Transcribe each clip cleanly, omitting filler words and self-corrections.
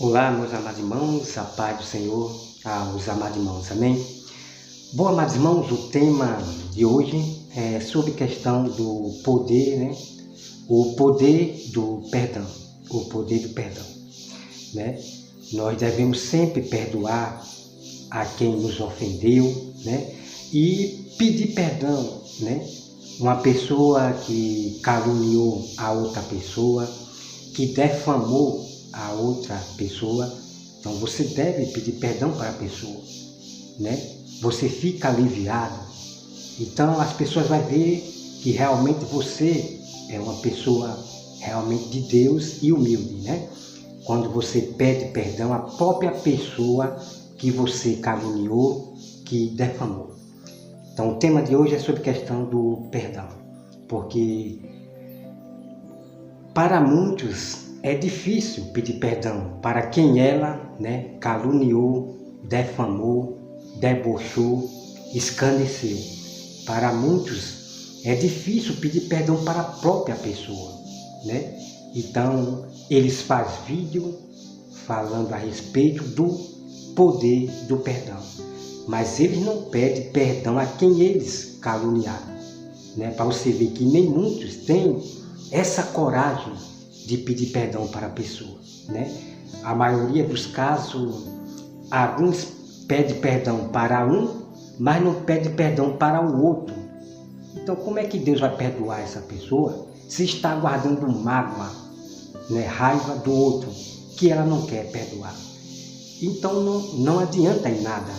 Olá, meus amados irmãos, a paz do Senhor aos amados irmãos, amém? Bom, amados irmãos, o tema de hoje é sobre questão do poder, né? O poder do perdão, o poder do perdão, né? Nós devemos sempre perdoar a quem nos ofendeu, né? E pedir perdão, né? Uma pessoa que caluniou a outra pessoa, que defamou a outra pessoa, então você deve pedir perdão para a pessoa, né? Você fica aliviado, então as pessoas vão ver que realmente você é uma pessoa realmente de Deus e humilde, né? Quando você pede perdão à própria pessoa que você caluniou, que defamou. Então o tema de hoje é sobre a questão do perdão, porque para muitos é difícil pedir perdão para quem ela, né, caluniou, defamou, debochou, escarneceu. Para muitos é difícil pedir perdão para a própria pessoa, né? Então eles fazem vídeo falando a respeito do poder do perdão, mas eles não pedem perdão a quem eles caluniaram, né? Para você ver que nem muitos têm essa coragem de pedir perdão para a pessoa, né? A maioria dos casos, alguns pedem perdão para um, mas não pedem perdão para o outro. Então, como é que Deus vai perdoar essa pessoa se está guardando mágoa, né, raiva do outro, que ela não quer perdoar? Então, não adianta em nada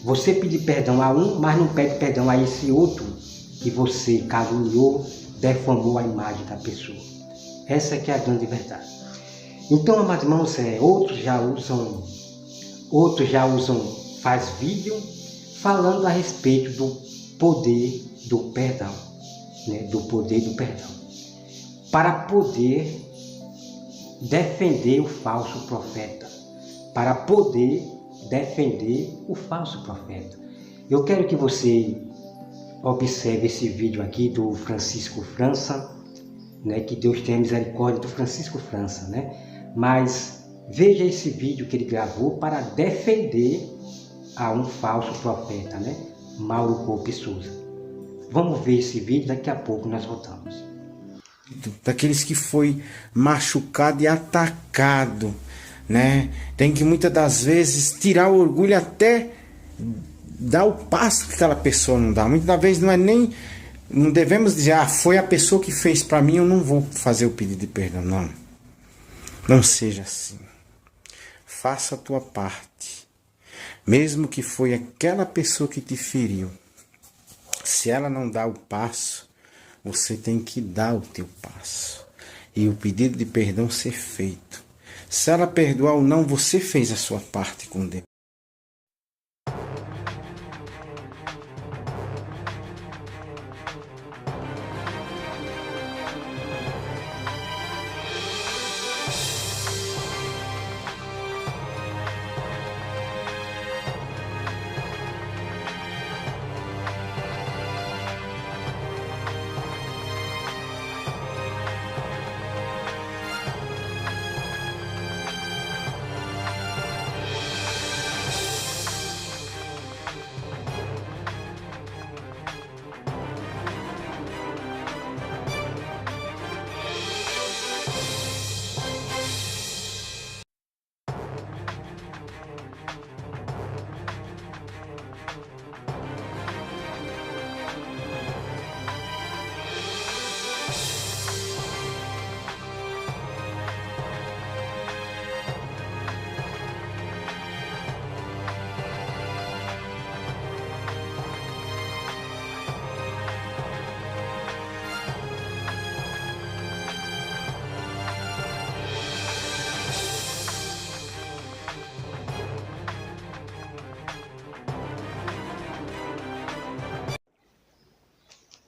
você pedir perdão a um, mas não pede perdão a esse outro que você caluniou, defamou a imagem da pessoa. Essa que é a grande verdade. Então, amados irmãos, outros já usam, faz vídeo falando a respeito do poder do perdão, né? Do poder do perdão, para poder defender o falso profeta, para poder defender o falso profeta. Eu quero que você observe esse vídeo aqui do Francisco França, né, que Deus tenha misericórdia do Francisco França, né? Mas veja esse vídeo que ele gravou para defender a um falso profeta, né? Mauro Coupe Souza. Vamos ver esse vídeo, daqui a pouco nós voltamos. Daqueles que foi machucado e atacado, né? Tem que muitas das vezes tirar o orgulho até dar o passo que aquela pessoa não dá. Muitas das vezes não devemos dizer, foi a pessoa que fez para mim, eu não vou fazer o pedido de perdão. Não. Não seja assim. Faça a tua parte. Mesmo que foi aquela pessoa que te feriu. Se ela não dá o passo, você tem que dar o teu passo. E o pedido de perdão ser feito. Se ela perdoar ou não, você fez a sua parte com Deus.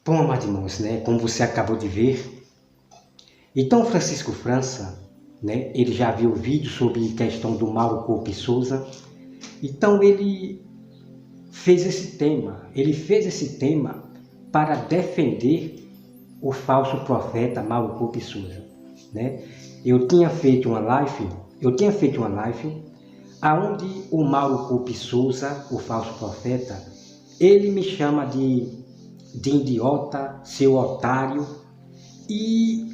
Bom, amados irmãos, né, como você acabou de ver, então Francisco França, né, ele já viu o vídeo sobre a questão do Mauro Coupe Souza, então ele fez esse tema para defender o falso profeta Mauro Coupe Souza, né? Eu tinha feito uma live eu tinha feito uma live aonde o Mauro Coupe Souza, o falso profeta, ele me chama de idiota, seu otário, e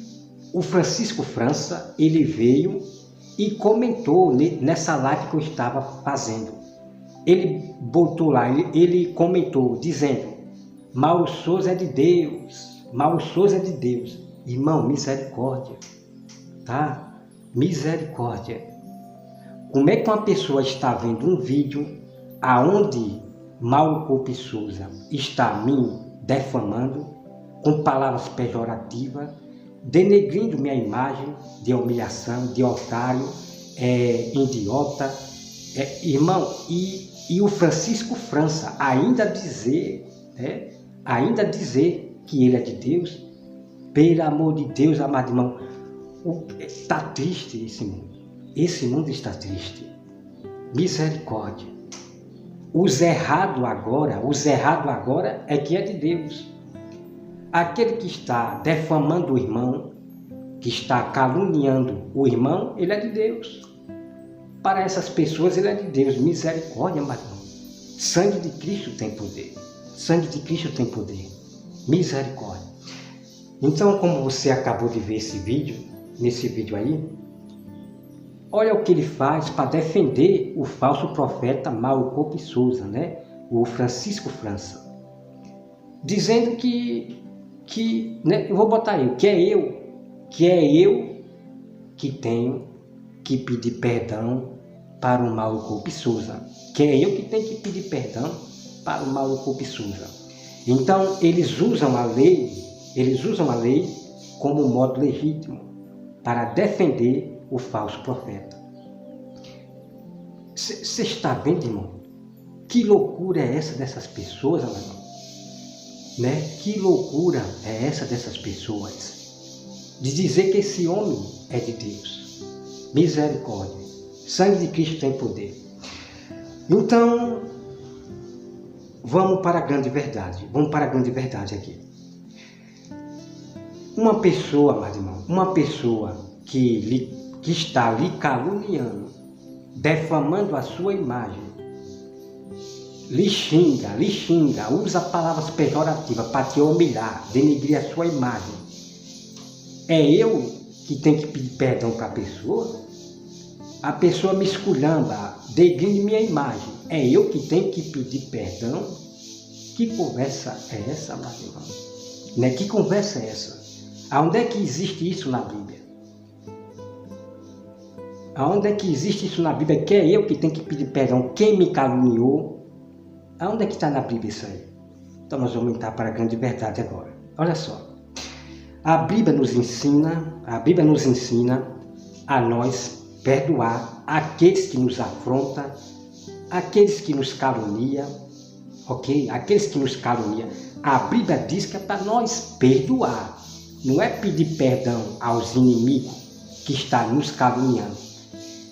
o Francisco França, ele veio e comentou nessa live que eu estava fazendo. Ele botou lá, ele comentou dizendo: Mauro Souza é de Deus, Mauro Souza é de Deus. Irmão, misericórdia, tá? Misericórdia. Como é que uma pessoa está vendo um vídeo aonde Mauro Coupe Souza está me defamando com palavras pejorativas, denegrindo minha imagem de humilhação, de otário, idiota, irmão, e o Francisco França ainda dizer que ele é de Deus? Pelo amor de Deus, amado irmão, está triste esse mundo. Esse mundo está triste. Misericórdia. Os errados agora é que é de Deus. Aquele que está defamando o irmão, que está caluniando o irmão, ele é de Deus. Para essas pessoas ele é de Deus. Misericórdia, amado irmão. Sangue de Cristo tem poder. Sangue de Cristo tem poder. Misericórdia. Então, como você acabou de ver nesse vídeo aí, olha o que ele faz para defender o falso profeta Mauro Coupe Souza, né? O Francisco França. Dizendo que né? Eu vou botar aí, que é eu que tenho que pedir perdão para o Mauro Coupe Souza. Que é eu que tenho que pedir perdão para o Mauro Coupe Souza. Então, eles usam a lei como modo legítimo para defender o falso profeta. Você está vendo, irmão? Que loucura é essa dessas pessoas, irmão? Né? Que loucura é essa dessas pessoas? De dizer que esse homem é de Deus. Misericórdia. Sangue de Cristo tem poder. Então, vamos para a grande verdade. Vamos para a grande verdade aqui. Uma pessoa, amado irmão, uma pessoa que está lhe caluniando, defamando a sua imagem, lhe xinga, usa palavras pejorativas para te humilhar, denegrir a sua imagem. É eu que tenho que pedir perdão para a pessoa? A pessoa me esculhamba, denegrindo minha imagem. É eu que tenho que pedir perdão? Que conversa é essa, meu irmão? Né? Que conversa é essa? Aonde é que existe isso na Bíblia? Aonde é que existe isso na Bíblia? Que é eu que tenho que pedir perdão? Quem me caluniou? Aonde é que está na Bíblia isso aí? Então nós vamos entrar para a grande verdade agora. Olha só. A Bíblia nos ensina a nós perdoar aqueles que nos afrontam, aqueles que nos caluniam, ok? Aqueles que nos caluniam. A Bíblia diz que é para nós perdoar. Não é pedir perdão aos inimigos que estão nos caluniando.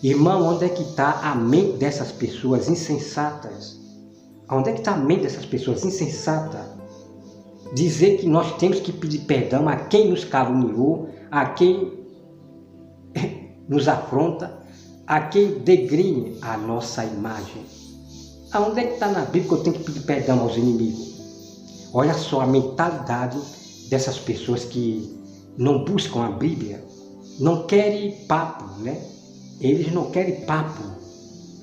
Irmão, onde é que está a mente dessas pessoas insensatas? Onde é que está a mente dessas pessoas insensatas? Dizer que nós temos que pedir perdão a quem nos caluniou, a quem nos afronta, a quem degrine a nossa imagem. Aonde é que está na Bíblia que eu tenho que pedir perdão aos inimigos? Olha só a mentalidade dessas pessoas que não buscam a Bíblia, não querem papo, né? Eles não querem papo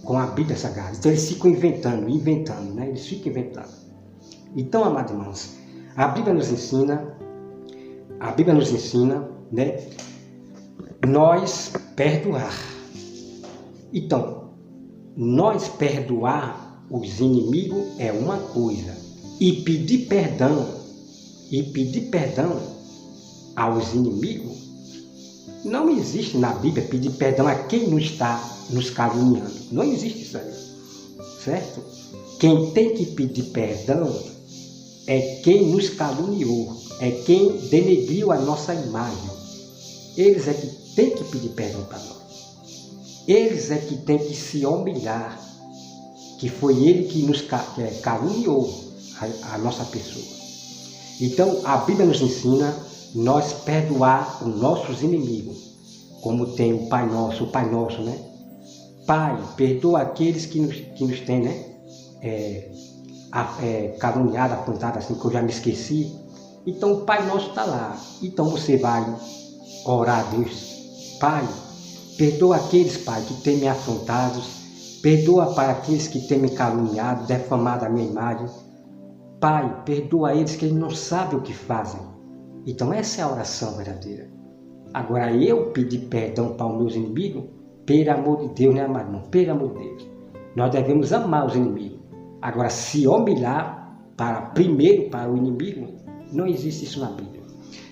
com a Bíblia Sagrada. Então eles ficam inventando, né? Eles ficam inventando. Então, amados irmãos, a Bíblia nos ensina, né? Nós perdoar. Então, nós perdoar os inimigos é uma coisa. E pedir perdão aos inimigos, não existe na Bíblia pedir perdão a quem não está nos caluniando. Não existe isso aí, certo? Quem tem que pedir perdão é quem nos caluniou, é quem denegriu a nossa imagem. Eles é que tem que pedir perdão para nós. Eles é que tem que se humilhar, que foi ele que nos caluniou a nossa pessoa. Então, a Bíblia nos ensina nós perdoar os nossos inimigos. como tem o Pai Nosso, né? Pai, perdoa aqueles que nos têm, né? Caluniado, apontado assim, que eu já me esqueci. Então o Pai Nosso está lá. Então você vai orar a Deus. Pai, perdoa aqueles, Pai, que têm me afrontado. Perdoa para aqueles que têm me caluniado, defamado a minha imagem. Pai, perdoa eles que eles não sabem o que fazem. Então essa é a oração verdadeira. Agora eu pedir perdão para os meus inimigos, pelo amor de Deus, né, amado irmão? Pelo amor de Deus. Nós devemos amar os inimigos. Agora, se humilhar primeiro para o inimigo, não existe isso na Bíblia.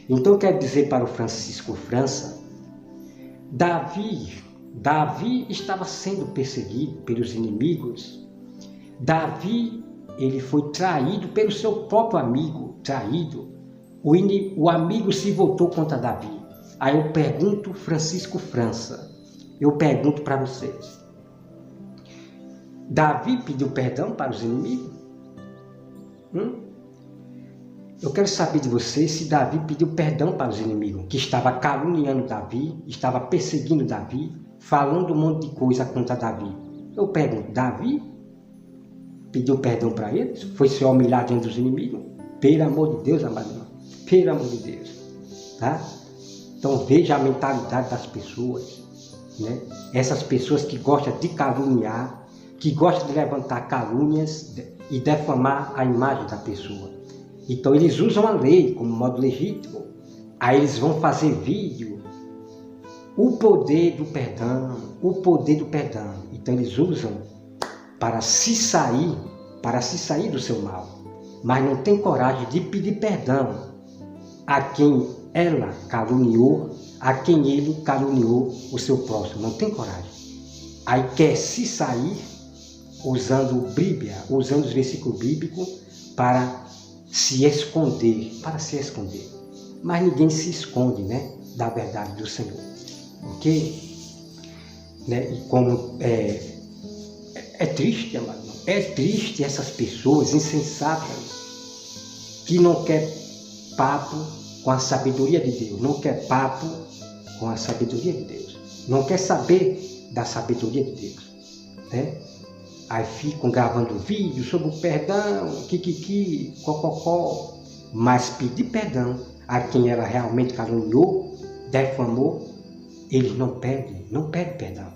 Então eu quero dizer para o Francisco França, Davi estava sendo perseguido pelos inimigos. Davi, ele foi traído pelo seu próprio amigo, traído. O amigo se voltou contra Davi. Aí eu pergunto, Francisco França, eu pergunto para vocês, Davi pediu perdão para os inimigos? Eu quero saber de vocês se Davi pediu perdão para os inimigos, que estava caluniando Davi, estava perseguindo Davi, falando um monte de coisa contra Davi. Eu pergunto, Davi pediu perdão para eles? Foi se humilhar diante dos inimigos? Pelo amor de Deus, amado irmão, pelo amor de Deus, tá? Então veja a mentalidade das pessoas, né? Essas pessoas que gostam de caluniar, que gostam de levantar calúnias e defamar a imagem da pessoa. Então eles usam a lei como modo legítimo. Aí eles vão fazer vídeo. O poder do perdão. Então eles usam para se sair do seu mal. Mas não tem coragem de pedir perdão a quem ela caluniou, a quem ele caluniou o seu próximo. Não tem coragem. Aí quer se sair usando Bíblia, usando os versículos bíblicos para se esconder. Mas ninguém se esconde, né, da verdade do Senhor. Ok? Né? E como é triste, amado, é triste essas pessoas insensatas que não quer papo com a sabedoria de Deus, não quer papo com a sabedoria de Deus, não quer saber da sabedoria de Deus, né? Aí ficam gravando vídeo sobre o perdão, cococó, mas pedir perdão a quem ela realmente caluniou, defamou, eles não pedem perdão.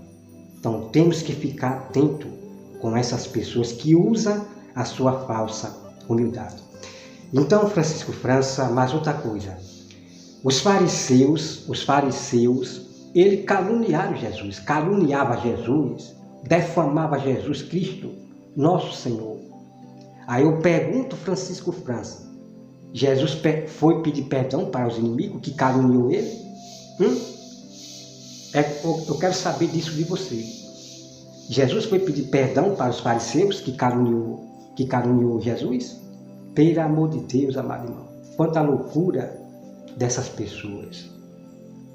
Então temos que ficar atento com essas pessoas que usam a sua falsa humildade. Então, Francisco França, mais outra coisa. Os fariseus, eles caluniava Jesus, defamava Jesus Cristo, nosso Senhor. Aí eu pergunto, Francisco França, Jesus foi pedir perdão para os inimigos que caluniou ele? Eu quero saber disso de você. Jesus foi pedir perdão para os fariseus que caluniou Jesus? Pelo amor de Deus, amado irmão, quanta loucura dessas pessoas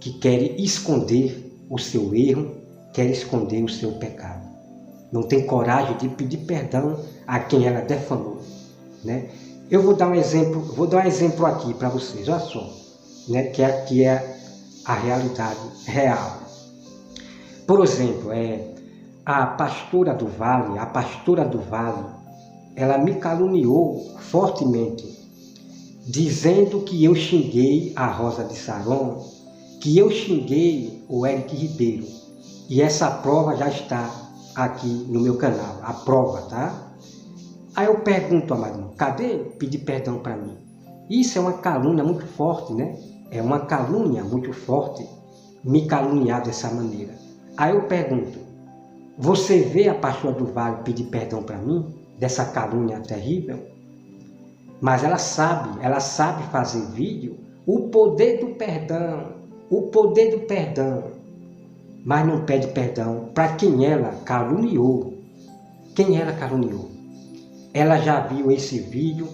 que querem esconder o seu erro, querem esconder o seu pecado. Não tem coragem de pedir perdão a quem ela defamou, né? Eu vou dar um exemplo aqui para vocês, olha só, né? Que é a realidade real. Por exemplo, a pastora do Vale, ela me caluniou fortemente, dizendo que eu xinguei a Rosa de Saron, que eu xinguei o Eric Ribeiro. E essa prova já está aqui no meu canal, a prova, tá? Aí eu pergunto, amado, cadê pedir perdão para mim? Isso é uma calúnia muito forte, né? É uma calúnia muito forte me caluniar dessa maneira. Aí eu pergunto, você vê a pastora do Vale pedir perdão para mim, dessa calúnia terrível? Mas ela sabe fazer vídeo, o poder do perdão, mas não pede perdão para quem ela caluniou. Quem ela caluniou? Ela já viu esse vídeo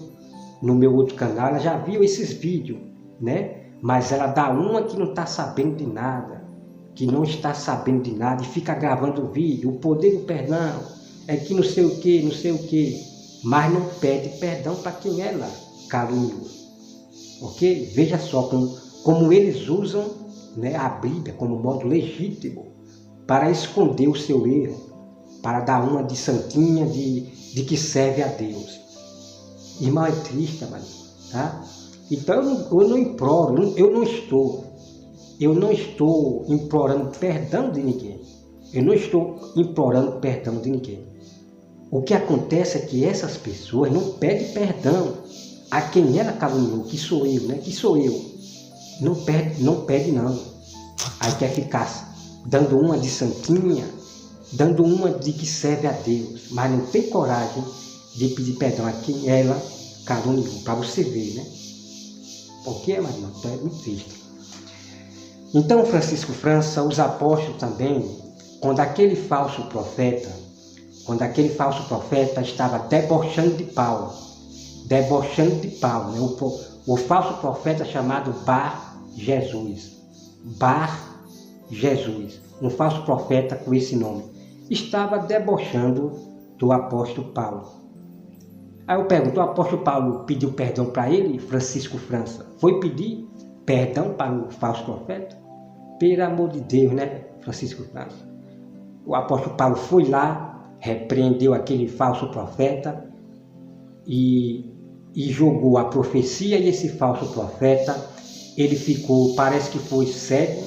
no meu outro canal, ela já viu esses vídeos, né? Mas ela dá uma que não está sabendo de nada, e fica gravando vídeo, o poder do perdão, é que não sei o que, mas não pede perdão para quem ela caluniou. Ok? Veja só como eles usam né, a Bíblia como modo legítimo para esconder o seu erro, para dar uma de santinha, de que serve a Deus. Irmão, é triste, amado, tá? Então eu não imploro, eu não estou implorando perdão de ninguém. Eu não estou implorando perdão de ninguém. O que acontece é que essas pessoas não pedem perdão a quem ela caluniou, que sou eu, né? Que sou eu. Não pede não. Aí quer ficar dando uma de santinha, dando uma de que serve a Deus, mas não tem coragem de pedir perdão a quem ela caluniou, para você ver, né? Porque, mas não, é muito triste. Então, Francisco França, os apóstolos também, quando aquele falso profeta estava debochando de Paulo, né? O falso profeta chamado Bar Jesus, um falso profeta com esse nome, estava debochando do apóstolo Paulo. Aí eu pergunto, o apóstolo Paulo pediu perdão para ele, Francisco França? Foi pedir perdão para o falso profeta? Pelo amor de Deus, né, Francisco França? O apóstolo Paulo foi lá, repreendeu aquele falso profeta e jogou a profecia, e esse falso profeta, ele ficou, parece que foi cego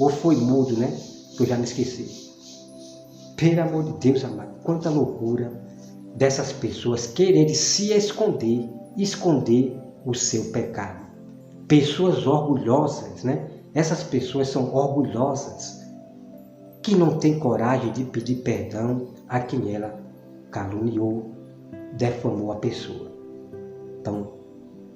ou foi mudo, né? Que eu já me esqueci. Pelo amor de Deus, amado, quanta loucura dessas pessoas quererem se esconder o seu pecado. Pessoas orgulhosas, né? Essas pessoas são orgulhosas, que não têm coragem de pedir perdão a quem ela caluniou, defamou a pessoa. Então,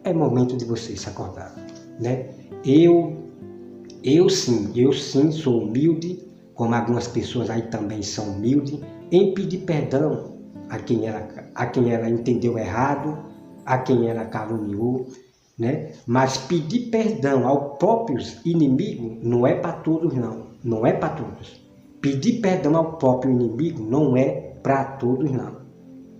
é momento de você se acordar, né? Eu sim sou humilde, como algumas pessoas aí também são humildes, em pedir perdão a quem ela entendeu errado, a quem ela caluniou, né? Mas pedir perdão aos próprios inimigos não é para todos, não é para todos. Pedir perdão ao próprio inimigo não é para todos, não.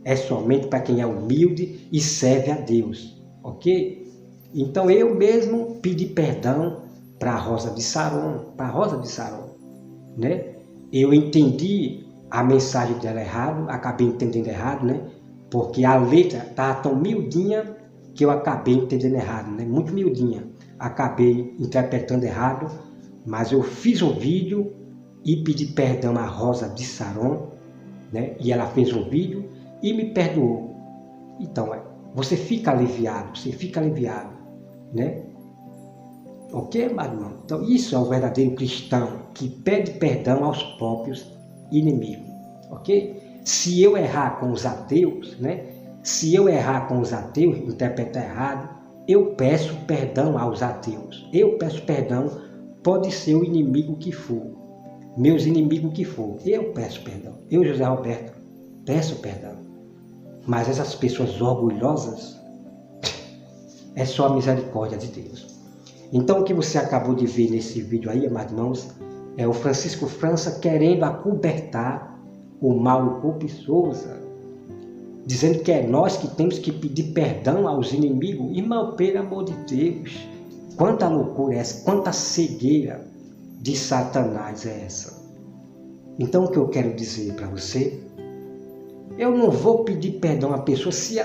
É somente para quem é humilde e serve a Deus, ok? Então eu mesmo pedi perdão para a Rosa de Saron, né? Eu entendi a mensagem dela errado, acabei entendendo errado, né? Porque a letra estava tão miudinha que eu acabei entendendo errado, né? Muito miudinha. Acabei interpretando errado, mas eu fiz um vídeo e pedi perdão à Rosa de Saron, né? E ela fez um vídeo e me perdoou. Então, você fica aliviado, né? Ok, meu irmão? Então, isso é o verdadeiro cristão que pede perdão aos próprios inimigos, ok? Se eu errar com os ateus, né? Se eu errar com os ateus, interpretar errado, eu peço perdão aos ateus. Eu peço perdão, pode ser o inimigo que for, meus inimigos que for, eu peço perdão. Eu, José Roberto, peço perdão. Mas essas pessoas orgulhosas, é só a misericórdia de Deus. Então o que você acabou de ver nesse vídeo aí, amados irmãos, é o Francisco França querendo acobertar o Mauro Coupe Souza, dizendo que é nós que temos que pedir perdão aos inimigos. Irmão, pelo amor de Deus, quanta loucura é essa, quanta cegueira de Satanás é essa? Então o que eu quero dizer para você, eu não vou pedir perdão à pessoa se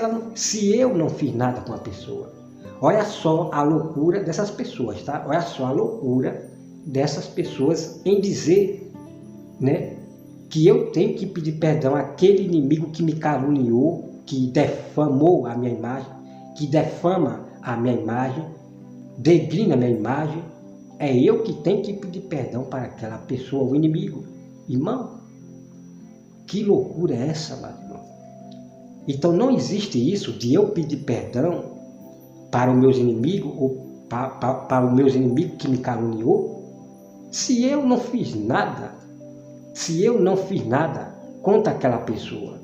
eu não fiz nada com a pessoa. Olha só a loucura dessas pessoas, tá? Olha só a loucura dessas pessoas em dizer, né, que eu tenho que pedir perdão àquele inimigo que me caluniou, que defamou a minha imagem, que defama a minha imagem, degrina a minha imagem. É eu que tenho que pedir perdão para aquela pessoa, o inimigo. Irmão, que loucura é essa, meu irmão? Então não existe isso de eu pedir perdão para os meus inimigos, ou para os meus inimigos que me caluniou, se eu não fiz nada, contra aquela pessoa.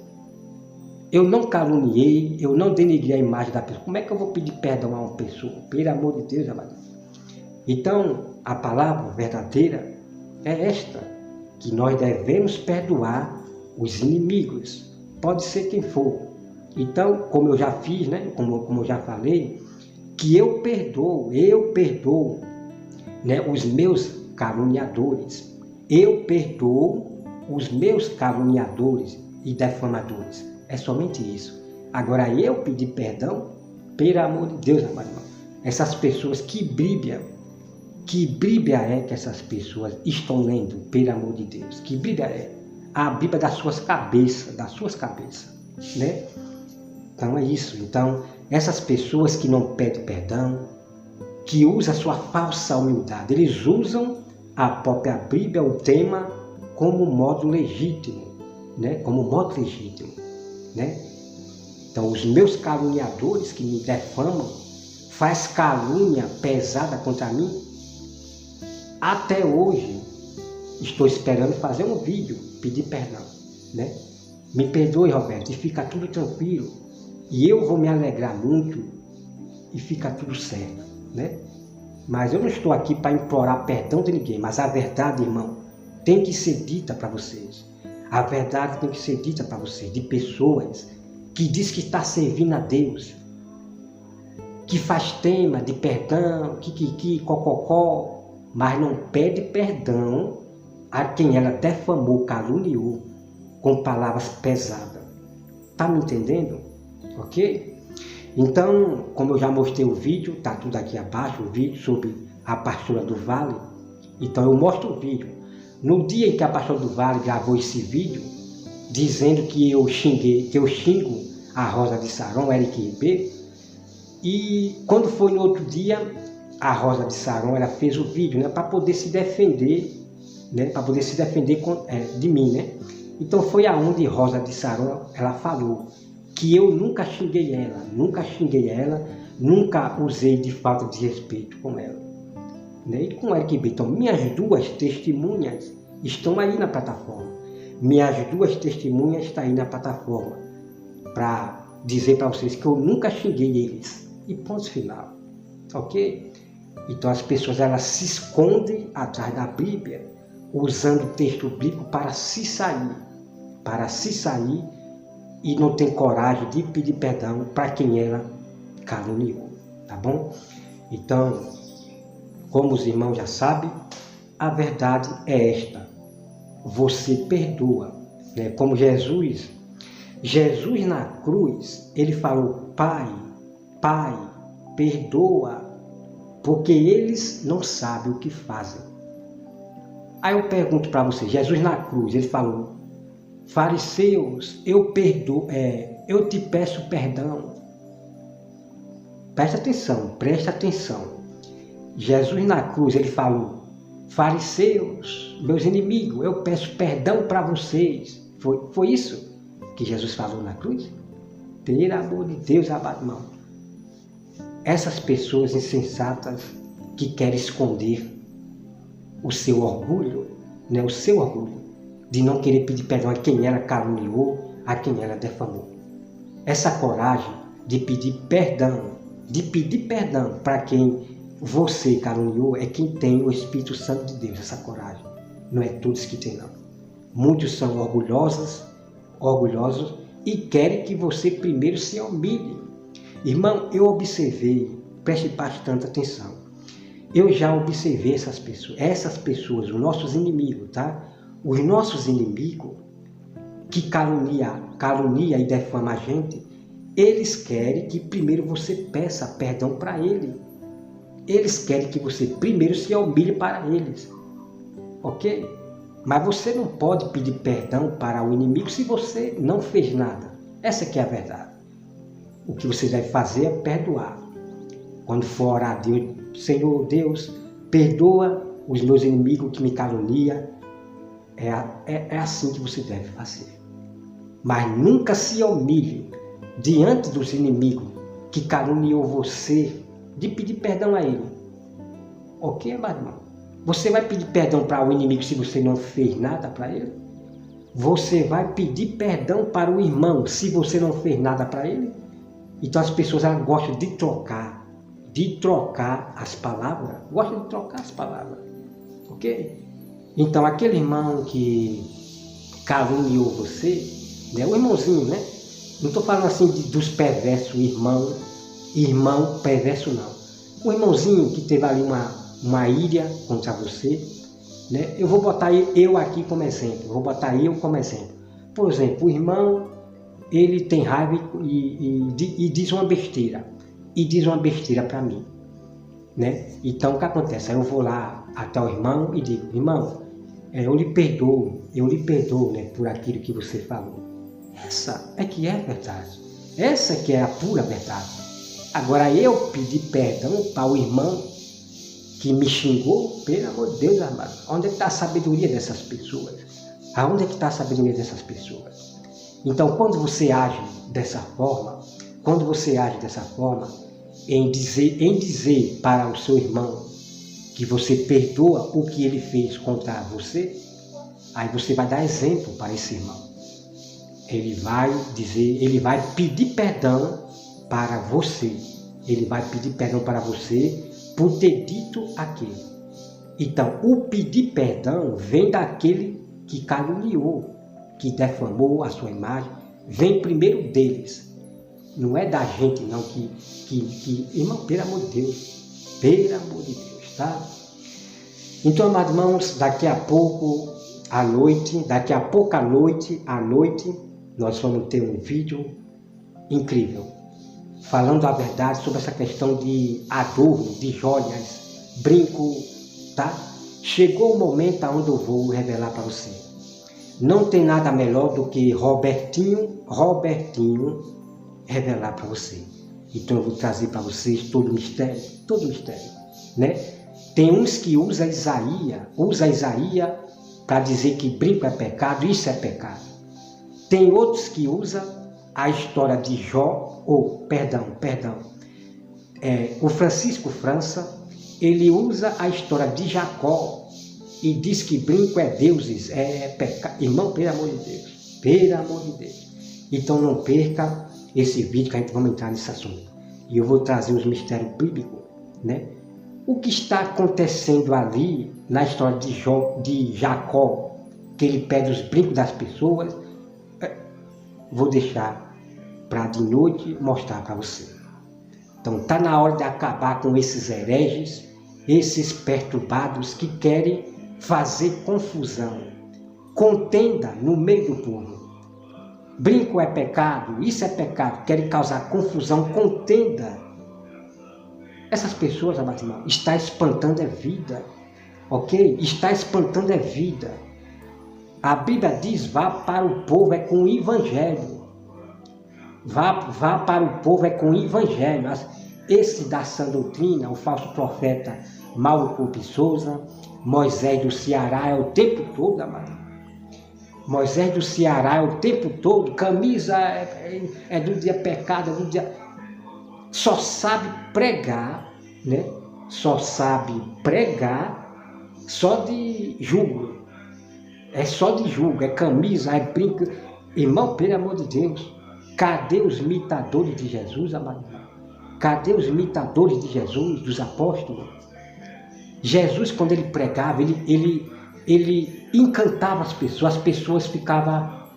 Eu não caluniei, eu não deneguei a imagem da pessoa. Como é que eu vou pedir perdão a uma pessoa? Pelo amor de Deus, amado. Então, a palavra verdadeira é esta, que nós devemos perdoar os inimigos. Pode ser quem for. Então, como eu já fiz, né? Como eu já falei, que eu perdoo né, os meus caluniadores. Eu perdoo os meus caluniadores e defamadores. É somente isso. Agora eu pedir perdão, pelo amor de Deus, amado irmão. Essas pessoas, que Bíblia é que essas pessoas estão lendo, pelo amor de Deus? Que Bíblia é? A Bíblia das suas cabeças, né? Então é isso. Então, essas pessoas que não pedem perdão, que usam a sua falsa humildade, eles usam a própria Bíblia, o tema, como modo legítimo, né? Como modo legítimo, né? Então, os meus caluniadores que me defamam, faz calúnia pesada contra mim. Até hoje, estou esperando fazer um vídeo, pedir perdão, né? Me perdoe, Roberto, e fica tudo tranquilo. E eu vou me alegrar muito e fica tudo certo, né? Mas eu não estou aqui para implorar perdão de ninguém, mas a verdade, irmão, tem que ser dita para vocês. A verdade tem que ser dita para vocês, de pessoas que diz que está servindo a Deus, que faz tema de perdão, kikiki, cococó, mas não pede perdão a quem ela defamou, caluniou, com palavras pesadas. Tá me entendendo? Ok? Então, como eu já mostrei o vídeo, tá tudo aqui abaixo, o vídeo sobre a pastora do Vale. Então eu mostro o vídeo. No dia em que a pastora do Vale gravou esse vídeo, dizendo que eu xingo a Rosa de Saron, Eric Ribeiro, e quando foi no outro dia, a Rosa de Saron, ela fez o vídeo, né, para poder se defender, né, de mim, né? Então foi aonde Rosa de Saron, ela falou que eu nunca xinguei ela, nunca usei de falta de respeito com ela, né? E com Eric Ribeiro. Então, minhas duas testemunhas estão aí na plataforma. Minhas duas testemunhas estão aí na plataforma para dizer para vocês que eu nunca xinguei eles. E ponto final. Ok? Então as pessoas, elas se escondem atrás da Bíblia, usando o texto bíblico para se sair e não tem coragem de pedir perdão para quem ela caluniou, tá bom? Então, como os irmãos já sabem, a verdade é esta: você perdoa, né? Como Jesus na cruz, ele falou: Pai, perdoa, porque eles não sabem o que fazem. Aí eu pergunto para você, Jesus na cruz, ele falou: fariseus, eu te peço perdão. Presta atenção. Jesus na cruz, ele falou: fariseus, meus inimigos, eu peço perdão para vocês. Foi isso que Jesus falou na cruz? Pelo amor de Deus, amado irmão. Essas pessoas insensatas que querem esconder o seu orgulho, né? O seu orgulho de não querer pedir perdão a quem ela caluniou, a quem ela defamou. Essa coragem de pedir perdão para quem você caluniou, é quem tem o Espírito Santo de Deus, essa coragem. Não é todos que tem, não. Muitos são orgulhosos e querem que você primeiro se humilhe. Irmão, eu observei, preste bastante atenção. Eu já observei essas pessoas, os nossos inimigos, tá? Os nossos inimigos que calunia e defama a gente, eles querem que primeiro você peça perdão para ele. Eles querem que você primeiro se humilhe para eles. Ok? Mas você não pode pedir perdão para o inimigo se você não fez nada. Essa que é a verdade. O que você deve fazer é perdoar. Quando for orar a Deus: Senhor Deus, perdoa os meus inimigos que me caluniam. É assim que você deve fazer. Mas nunca se humilhe diante dos inimigos que caluniou você, de pedir perdão a ele. Ok, amado irmão? Você vai pedir perdão para o inimigo se você não fez nada para ele? Você vai pedir perdão para o irmão se você não fez nada para ele? Então as pessoas, elas gostam de trocar as palavras. Ok? Então aquele irmão que caluniou você, né? O irmãozinho, né? Não estou falando assim dos perversos, irmão perverso não. O irmãozinho que teve ali uma ira contra você, né? Eu vou botar eu aqui como exemplo, Por exemplo, o irmão, ele tem raiva e diz uma besteira, para mim, né? Então o que acontece? Aí eu vou lá até o irmão e digo, irmão, eu lhe perdoo, né, por aquilo que você falou. Essa é que é a verdade, essa que é a pura verdade. Agora eu pedir perdão para o irmão que me xingou, pelo amor de Deus, amado, onde é que está a sabedoria dessas pessoas? Aonde é que está a sabedoria dessas pessoas? Então, quando você age dessa forma, em dizer para o seu irmão que você perdoa o que ele fez contra você, aí você vai dar exemplo para esse irmão. Ele vai pedir perdão para você. Por ter dito aquilo. Então, o pedir perdão vem daquele que caluniou, que defamou a sua imagem, vem primeiro deles. Não é da gente não que irmão, pelo amor de Deus, tá? Então, amados irmãos, daqui a pouco à noite, nós vamos ter um vídeo incrível, falando a verdade sobre essa questão de adorno, de joias, brinco, tá? Chegou o momento onde eu vou revelar para você. Não tem nada melhor do que Robertinho revelar para você. Então eu vou trazer para vocês todo o mistério, né? Tem uns que usa Isaías para dizer que brinco é pecado, isso é pecado. Tem outros que usa a história de Jó, o Francisco França, ele usa a história de Jacó e diz que brinco é deuses, é pecado. Irmão, pelo amor de Deus. Então não perca esse vídeo que a gente vai entrar nesse assunto. E eu vou trazer os mistérios bíblicos, né? O que está acontecendo ali na história de Jacó, que ele pede os brincos das pessoas, vou deixar para de noite mostrar para você. Então está na hora de acabar com esses hereges, esses perturbados que querem fazer confusão, contenda no meio do povo. Brinco é pecado, isso é pecado, querem causar confusão, contenda. Essas pessoas, amados irmãos, está espantando a vida, ok? Está espantando a vida. A Bíblia diz, vá para o povo é com o evangelho. Vá para o povo é com o evangelho. Esse da sã doutrina, o falso profeta Mauro Souza, Moisés do Ceará é o tempo todo, amado. Moisés do Ceará é o tempo todo, camisa é do dia pecado, é do dia... Só sabe pregar, né? Só de julgo. É só de julgo, é camisa, é brinco. Irmão, pelo amor de Deus, cadê os imitadores de Jesus, amado? Cadê os imitadores de Jesus, dos apóstolos? Jesus, quando ele pregava, ele encantava as pessoas ficavam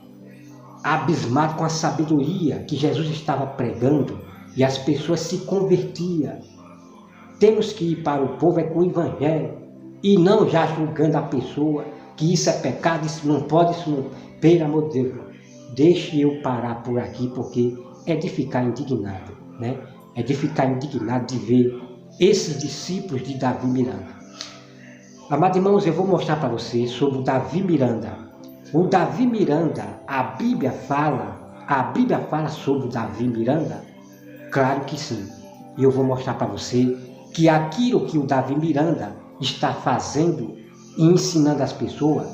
abismadas com a sabedoria que Jesus estava pregando e as pessoas se convertiam. Temos que ir para o povo é com o evangelho e não já julgando a pessoa que isso é pecado, isso não pode, isso não... Pelo amor de Deus, deixe eu parar por aqui, porque é de ficar indignado, né? É de ficar indignado de ver esses discípulos de Davi Miranda. Amados irmãos, eu vou mostrar para vocês sobre o Davi Miranda. O Davi Miranda, a Bíblia fala sobre o Davi Miranda? Claro que sim. E eu vou mostrar para você que aquilo que o Davi Miranda está fazendo e ensinando as pessoas,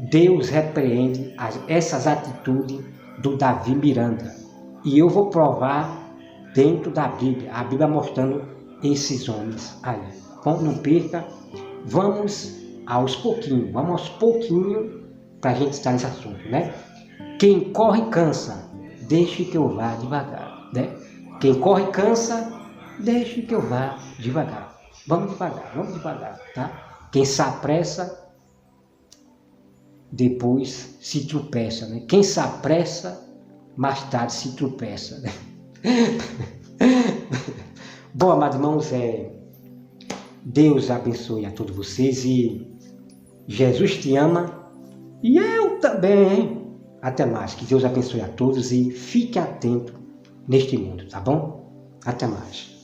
Deus repreende essas atitudes do Davi Miranda. E eu vou provar dentro da Bíblia, a Bíblia mostrando esses homens aí. Bom, não perca, vamos aos pouquinhos para a gente estar nesse assunto, né? Quem corre cansa, deixe que eu vá devagar, né? Quem corre cansa, deixe que eu vá devagar. Vamos devagar, tá? Quem se apressa, depois se tropeça, né? Quem se apressa, mais tarde se tropeça, né? Bom, amados irmãos, Deus abençoe a todos vocês e Jesus te ama e eu também, hein? Até mais, que Deus abençoe a todos e fique atento neste mundo, tá bom? Até mais.